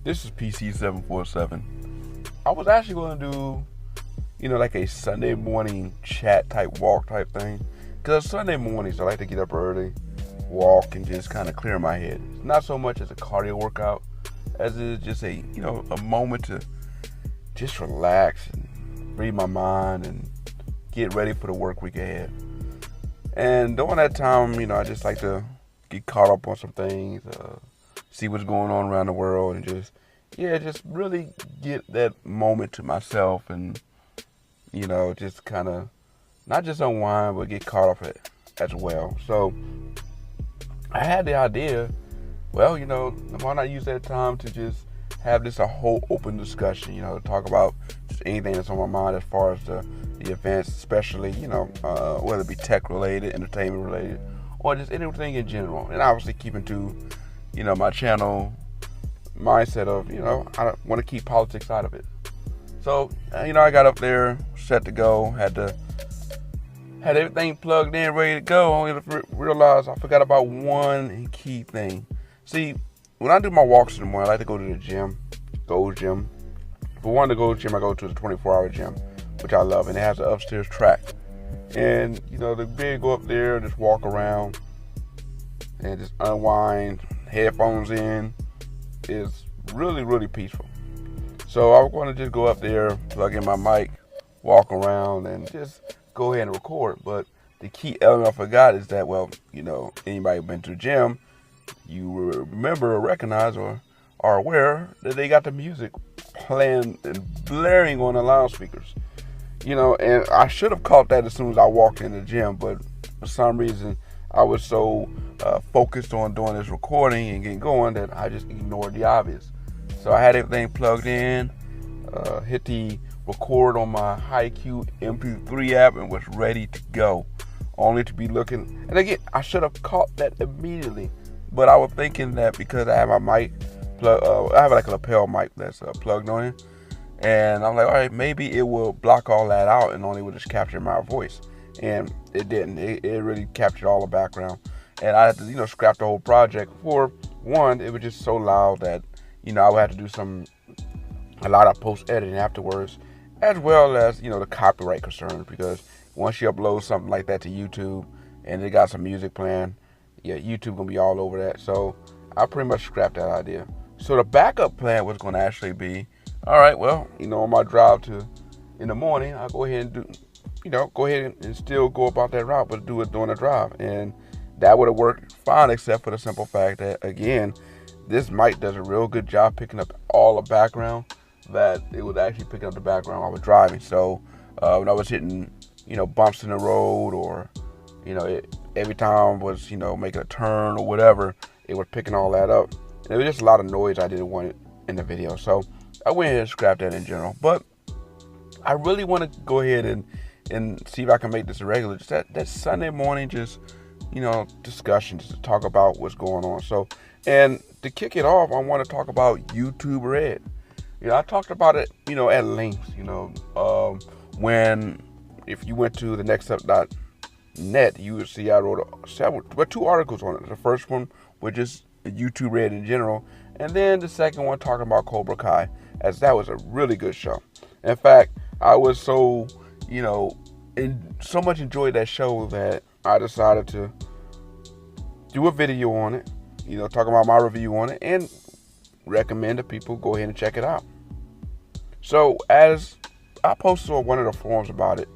This is PC747. I was actually going to do, like a Sunday morning chat type walk type thing. Because Sunday mornings, I like to get up early, walk, and just kind of clear my head. It's not so much as a cardio workout as it is just a moment to just relax and read my mind and get ready for the work week ahead. And during that time, I just like to get caught up on some things, see what's going on around the world, and just really get that moment to myself, and just kind of not just unwind, but get caught up as well. So I had the idea, why not use that time to just have this a whole open discussion, talk about just anything that's on my mind as far as the events, especially, whether it be tech related, entertainment related, or just anything in general. And obviously keeping to, my channel mindset of, I want to keep politics out of it. So, I got up there, set to go, had everything plugged in, ready to go. Only to realize I forgot about one key thing. See, when I do my walks in the morning, I like to go to the gym, Gold's Gym. If I want to go to the gym, I go to the 24-hour gym, which I love, and it has an upstairs track. And, the big go up there and just walk around and just unwind, headphones in, is really, really peaceful. So I was going to just go up there, plug in my mic, walk around, and just go ahead and record. But the key element I forgot is that, anybody been to the gym, you remember or recognize or are aware that they got the music playing and blaring on the loudspeakers. And I should have caught that as soon as I walked in the gym, but for some reason I was so focused on doing this recording and getting going that I just ignored the obvious. So I had everything plugged in, hit the record on my HiQ MP3 app, and was ready to go. Only to be looking, and again, I should have caught that immediately, but I was thinking that because I have my mic plug, I have like a lapel mic that's plugged on it, and I'm like, all right, maybe it will block all that out and only will just capture my voice. And it didn't. It really captured all the background, and I had to scrap the whole project. For one, it was just so loud that I would have to do a lot of post editing afterwards, as well as the copyright concerns, because once you upload something like that to YouTube and it got some music playing, YouTube gonna be all over that. So I pretty much scrapped that idea. So the backup plan was gonna actually be, all right, well, on my drive in the morning, I'll go ahead and go ahead and still go about that route, but do it during the drive. And that would have worked fine, except for the simple fact that, again, this mic does a real good job picking up all the background, that it was actually picking up the background while I was driving. So when I was hitting, bumps in the road, or, every time I was, making a turn or whatever, it was picking all that up. And it was just a lot of noise I didn't want in the video. So I went ahead and scrapped that in general. But I really want to go ahead and see if I can make this a regular. Just that Sunday morning, just, discussion, just to talk about what's going on. So, and to kick it off, I want to talk about YouTube ROC. I talked about it, at length, when, if you went to the nextup.net, you would see I wrote two articles on it. The first one was just YouTube ROC in general, and then the second one talking about Cobra Kai, as that was a really good show. In fact, I was so, so much enjoyed that show that I decided to do a video on it, talking about my review on it, and recommend that people go ahead and check it out. So as I posted on one of the forums about it,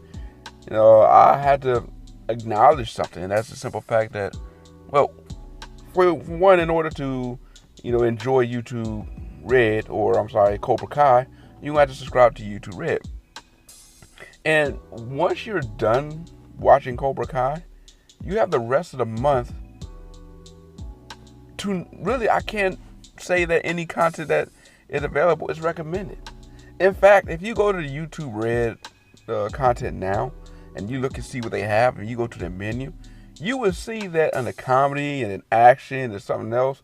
I had to acknowledge something, and that's the simple fact that, for one, in order to, enjoy YouTube Cobra Kai, you have to subscribe to YouTube ROC. And once you're done watching Cobra Kai, you have the rest of the month to really, I can't say that any content that is available is recommended. In fact, if you go to the YouTube ROC content now, and you look and see what they have, and you go to the menu, you will see that under comedy and in action and something else,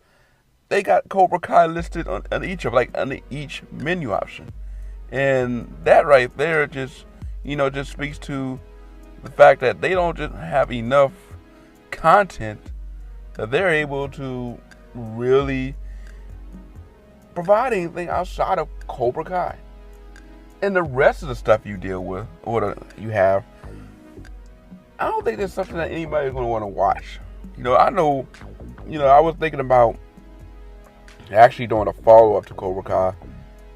they got Cobra Kai listed on under each menu option. And that right there just speaks to the fact that they don't just have enough content that they're able to really provide anything outside of Cobra Kai. And the rest of the stuff you deal with, or you have, I don't think there's something that anybody's going to want to watch. I know, I was thinking about actually doing a follow-up to Cobra Kai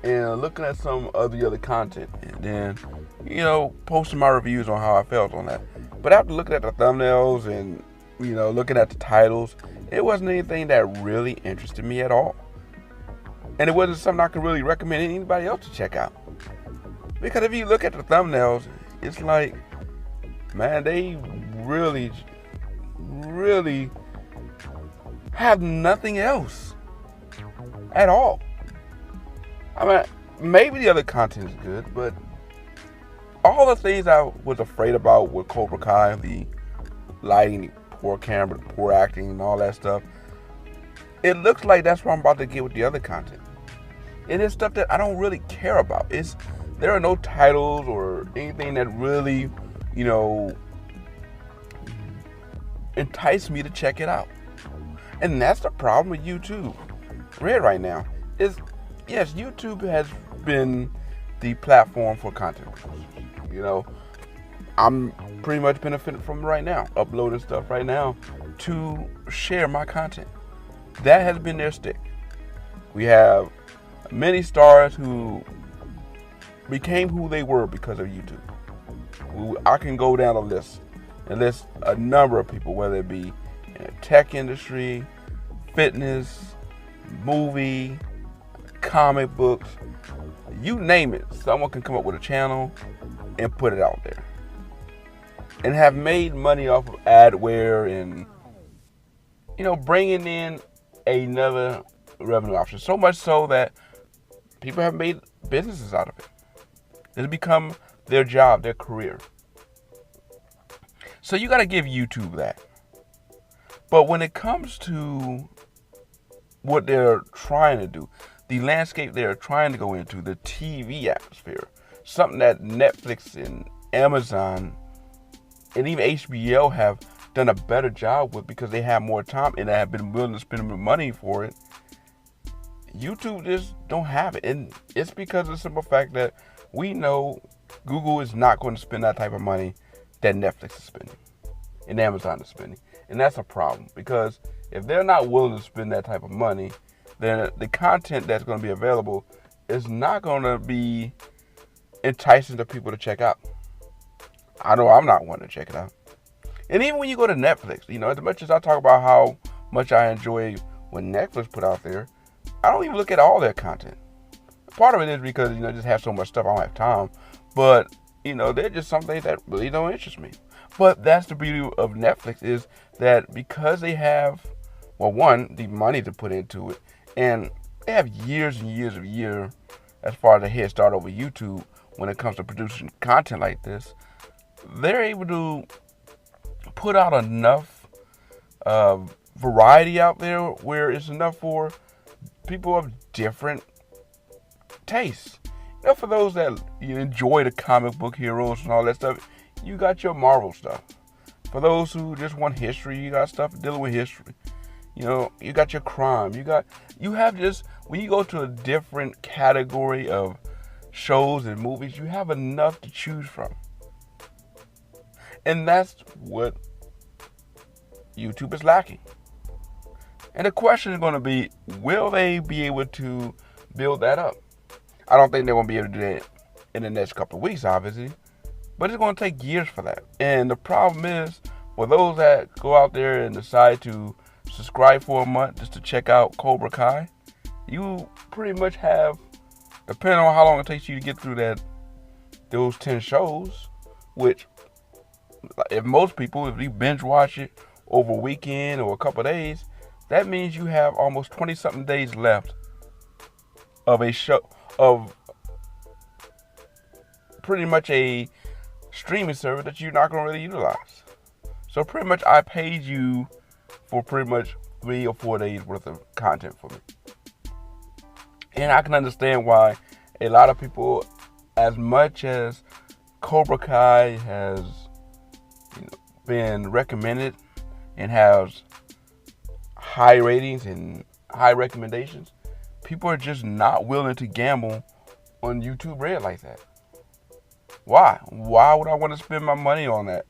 and looking at some of the other content and then, posting my reviews on how I felt on that. But after looking at the thumbnails and, looking at the titles, it wasn't anything that really interested me at all. And it wasn't something I could really recommend anybody else to check out. Because if you look at the thumbnails, it's like, man, they really, really have nothing else at all. I mean, maybe the other content is good, but all the things I was afraid about with Cobra Kai, the lighting, the poor camera, the poor acting, and all that stuff, it looks like that's what I'm about to get with the other content. And it's stuff that I don't really care about. There are no titles or anything that really, entice me to check it out. And that's the problem with YouTube right now. Yes, YouTube has been the platform for content. I'm pretty much benefiting from it right now, uploading stuff right now to share my content. That has been their stick. We have many stars who became who they were because of YouTube. I can go down a list and list a number of people, whether it be in the tech industry, fitness, movie, comic books, you name it. Someone can come up with a channel and put it out there and have made money off of adware and, bringing in another revenue option. So much so that people have made businesses out of it. It's become their job, their career. So you got to give YouTube that. But when it comes to what they're trying to do, the landscape they're trying to go into, the TV atmosphere, something that Netflix and Amazon and even HBO have done a better job with because they have more time and they have been willing to spend money for it, YouTube just don't have it. And it's because of the simple fact that we know Google is not going to spend that type of money that Netflix is spending and Amazon is spending. And that's a problem, because if they're not willing to spend that type of money, then the content that's going to be available is not going to be enticing to people to check out. I know I'm not one to check it out. And even when you go to Netflix, as much as I talk about how much I enjoy what Netflix put out there, I don't even look at all their content. Part of it is because, just have so much stuff, I don't have time. But, they're just some things that really don't interest me. But that's the beauty of Netflix, is that because they have, the money to put into it, and they have years and years as far as a head start over YouTube when it comes to producing content like this, they're able to put out enough variety out there where it's enough for people of different tastes. For those that enjoy the comic book heroes and all that stuff, you got your Marvel stuff. For those who just want history, you got stuff dealing with history. You got your crime. You have just, when you go to a different category of shows and movies, you have enough to choose from. And that's what YouTube is lacking. And the question is going to be, will they be able to build that up? I don't think they're going to be able to do that in the next couple of weeks, obviously. But it's going to take years for that. And the problem is, for those that go out there and decide to subscribe for a month just to check out Cobra Kai, you pretty much have, depending on how long it takes you to get through those 10 shows, which, if you binge watch it over a weekend or a couple of days, that means you have almost 20-something days left of a show, of pretty much a streaming service that you're not going to really utilize. So pretty much I paid you for pretty much 3 or 4 days worth of content for me. And I can understand why a lot of people, as much as Cobra Kai has been recommended and has high ratings and high recommendations, people are just not willing to gamble on YouTube Red like that. Why? Why would I want to spend my money on that?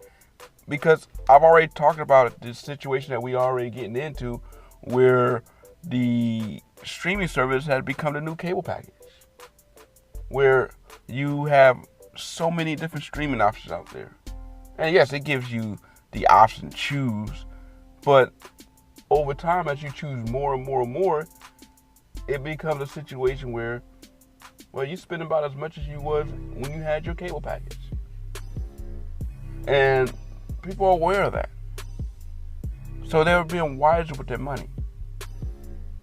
Because I've already talked about this situation that we already getting into, where the streaming service has become the new cable package, where you have so many different streaming options out there. And yes, it gives you the option to choose, but over time, as you choose more and more and more, it becomes a situation where, well, you spend about as much as you was when you had your cable package. And people are aware of that. So they're being wiser with their money.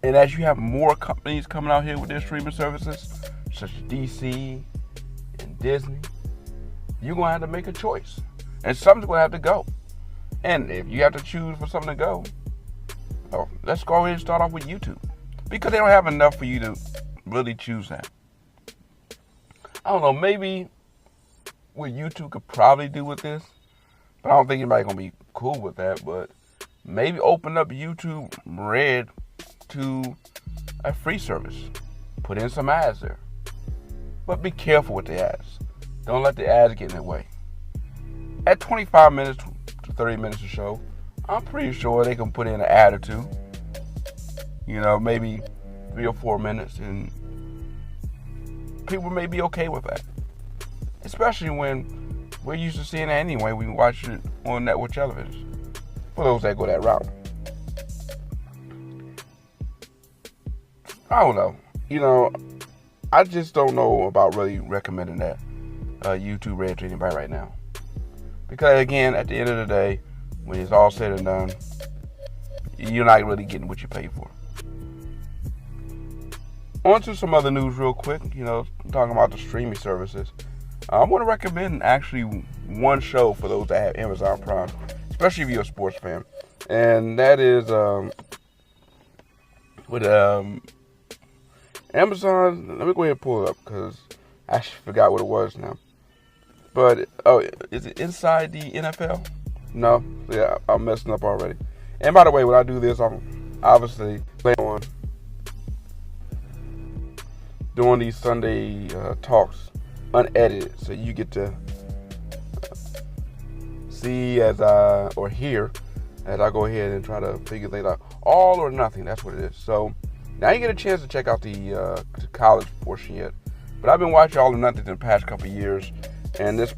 And as you have more companies coming out here with their streaming services, such as DC and Disney, you're going to have to make a choice. And something's going to have to go. And if you have to choose for something to go, oh, let's go ahead and start off with YouTube. Because they don't have enough for you to really choose that. I don't know, maybe what YouTube could probably do with this, but I don't think anybody's going to be cool with that, but maybe open up YouTube Red to a free service. Put in some ads there. But be careful with the ads. Don't let the ads get in the way. At 25 minutes to 30 minutes or so, I'm pretty sure they can put in an ad or two. You know, maybe 3 or 4 minutes, and people may be okay with that. Especially when we're used to seeing it anyway. We watch it on network television. For those that go that route. I don't know. You know, I just don't know about really recommending that YouTube Red to anybody right now. Because again, at the end of the day, when it's all said and done, you're not really getting what you pay for. On to some other news real quick, you know, talking about the streaming services. I want to recommend actually one show for those that have Amazon Prime, especially if you're a sports fan. And that is with Amazon. Let me go ahead and pull it up because I actually forgot what it was now. But, is it Inside the NFL? No, yeah, I'm messing up already. And by the way, when I do this, I'm obviously playing on doing these Sunday talks unedited, so you get to see or hear as I go ahead and try to figure things out. All or nothing, that's what it is. So now you get a chance to check out the college portion yet, but I've been watching All or Nothing in the past couple of years, and this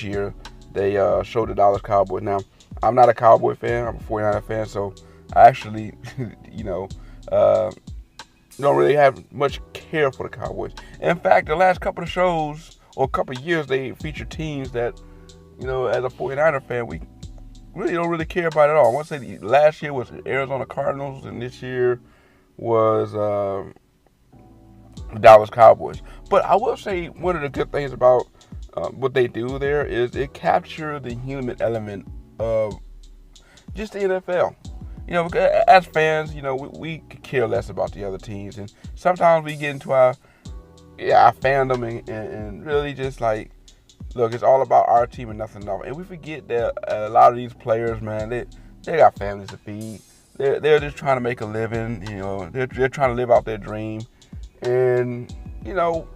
year they showed the Dallas Cowboys. Now I'm not a Cowboy fan, I'm a 49er fan, so I actually don't really have much care for the Cowboys. In fact, the last couple of shows or couple of years, they feature teams that, you know, as a 49er fan, we really don't really care about at all. I want to say last year was Arizona Cardinals, and this year was the Dallas Cowboys. But I will say one of the good things about what they do there is it captures the human element of just the NFL. You know, as fans, you know, we could care less about the other teams, and sometimes we get into our fandom and really just like, look, it's all about our team and nothing else. And we forget that a lot of these players, man, they got families to feed. They're just trying to make a living. You know, they're trying to live out their dream, and you know,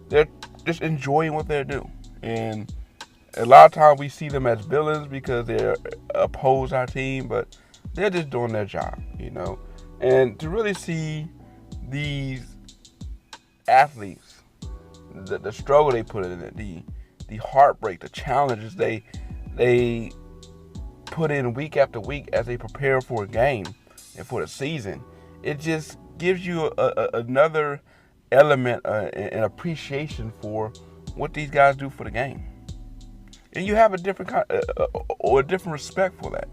they're just enjoying what they do. And a lot of times we see them as villains because they oppose our team, but they're just doing their job, you know. And to really see these athletes, the struggle they put in it, the heartbreak, the challenges they put in week after week as they prepare for a game and for the season, it just gives you another element and appreciation for what these guys do for the game. And you have a different or a different respect for that.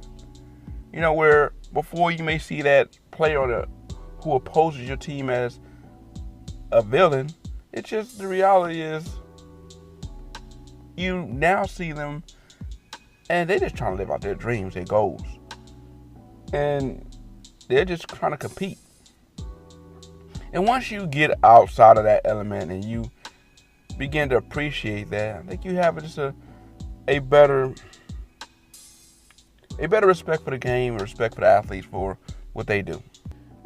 You know, where before you may see that player who opposes your team as a villain, it's just the reality is you now see them and they're just trying to live out their dreams, their goals. And they're just trying to compete. And once you get outside of that element and you begin to appreciate that, I think you have just a better respect for the game and respect for the athletes for what they do.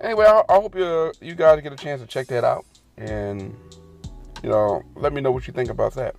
Anyway, I hope you guys get a chance to check that out. And, let me know what you think about that.